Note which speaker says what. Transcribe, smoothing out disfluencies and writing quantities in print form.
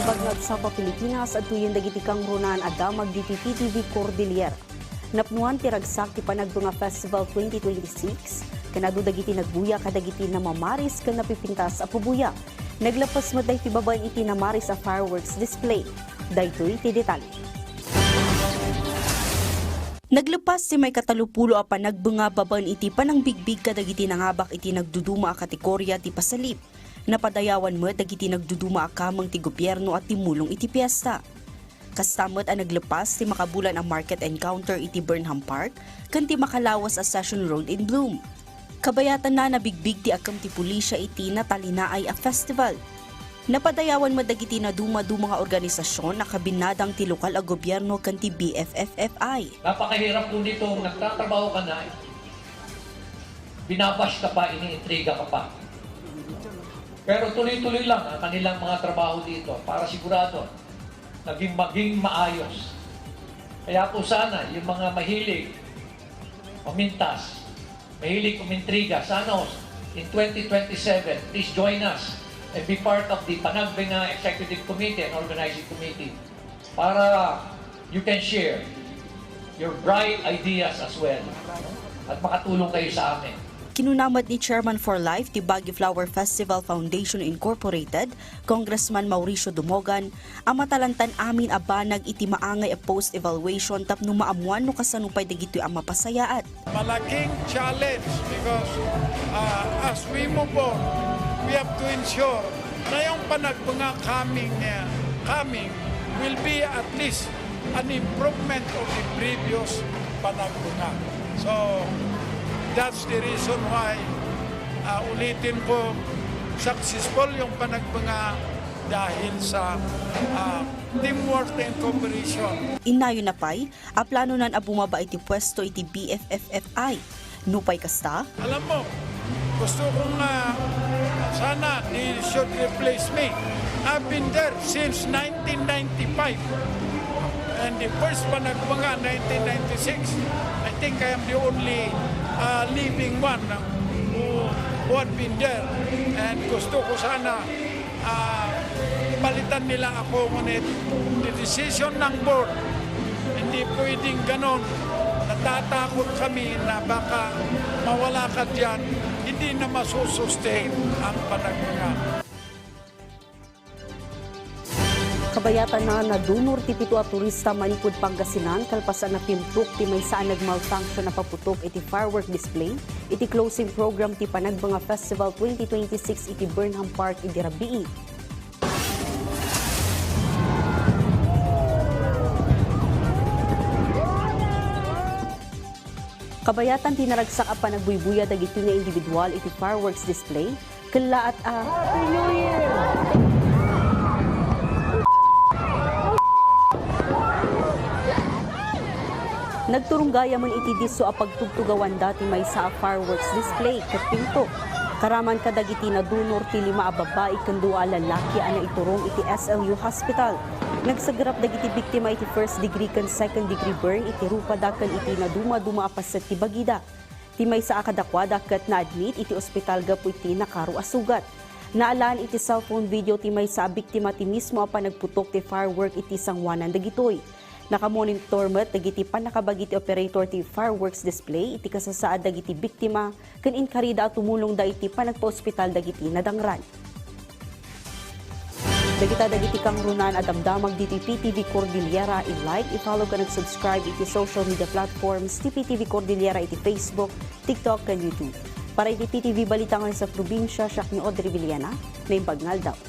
Speaker 1: bagnag sa Pilipinas at tuyon dagiti kang runan at damag di PTV Cordillera. Napnuan ti ragsak ti Panagbunga Festival 2026, kanado dagiti nagbuya kadagiti na mamaris kan napipintas a pubuya. Naglapas mo ti babaen iti namaris a fireworks display. Daytoy ti detalye. Naglepas si may katalupulo a panagbunga babaen iti panang bigbig kadagiti nangabak iti nagduduma a kategorya ti pasalip. Napadayawan mo dagiti nagduduma a kamang ti gobyerno at timulong iti piyesta. Kastamot a naglepas ti makabulan ang market encounter iti Burnham Park kan ti makalawas a Session Road in Bloom. Kabayatan na nabigbig ti akam ti pulisya iti natalinaay a festival. Napadayawan mo dagiti na duma-duma nga organisasyon na kabinadang ti lokal a gobyerno kan ti BFFFI.
Speaker 2: Napakahirap po nito, nagtatrabaho ka na, binabash ka pa, iniintriga ka pa. Pero tuloy-tuloy lang ang kanilang mga trabaho dito para sigurado maging maayos. Kaya po sana yung mga mahilig umintas, mahilig umintriga, sana in 2027, please join us and be part of the Panagbunga Executive Committee and Organizing Committee para you can share your bright ideas as well at makatulong kayo sa amin.
Speaker 1: Kinunamat ni Chairman for Life ti Baguio Flower Festival Foundation Incorporated, Congressman Mauricio Dumogan, ang matalantan amin a banag iti maangay a post-evaluation tapno maamuan no kasanupay dagitoy ang mapasayaat.
Speaker 3: Malaking challenge because as we move on, we have to ensure na yung Panagbunga coming will be at least an improvement of the previous Panagbunga. So that's the reason why ulitin ko, successful yung Panagbunga dahil sa teamwork and cooperation.
Speaker 1: Inayon na pa'y, a plano nan a bumaba iti pwesto iti BFFFI. Nupay kasta?
Speaker 3: Alam mo, gusto kong sana they should replace me. I've been there since 1995. And the first Panagbunga, 1996, I think I am the only living one who had been there. And gusto ko sana palitan nila ako, ngunit the decision ng board, hindi pwedeng ganon. Natatakot kami na baka mawala ka dyan, hindi na masusustain ang Panagbunga.
Speaker 1: Kabayatan na nadunor ti pito a turista manikod Pangasinan kalpasan na pimpok ti may saan nagmalfunction na paputok iti firework display iti closing program ti Panagbunga Festival 2026 iti Burnham Park iti Rabii. Kabayatan tinaragsak a panagbuy-buya dagiti nga individual iti fireworks display kella at Happy New Year! Nagturunggaya man iti diso a pagtugtugawan dati may sa fireworks display ket pinto. Karaman kadagiti na dunor ti 5 a babae ken 2 a lalaki ana iturong iti SLU Hospital. Nagsagrap dagiti biktima iti first degree ken second degree burn iti rupa daken iti na duma-duma a paset ti bagida. Ti may sa akadakwada ket na-admit iti ospital gapu iti nakaru a sugat. Naalaan iti cellphone video ti may sa biktima ti mismo a panagputok ti firework iti sangwanan dagitoy. Nakamonitor met dagiti panakabagiti operator ti fireworks display iti kasasaad dagiti biktima ken inkarida at tumulong da iti panagpa-ospital dagiti nadangran. Dagita dagiti kang runan at damdamag diti PTV Cordillera i-like, i-follow ka nag-subscribe iti social media platforms ti PTV Cordillera iti Facebook, TikTok ken YouTube. Para iti PTV balita ngayon sa probinsya, siya ni Audrey Villena, may bagnal daw.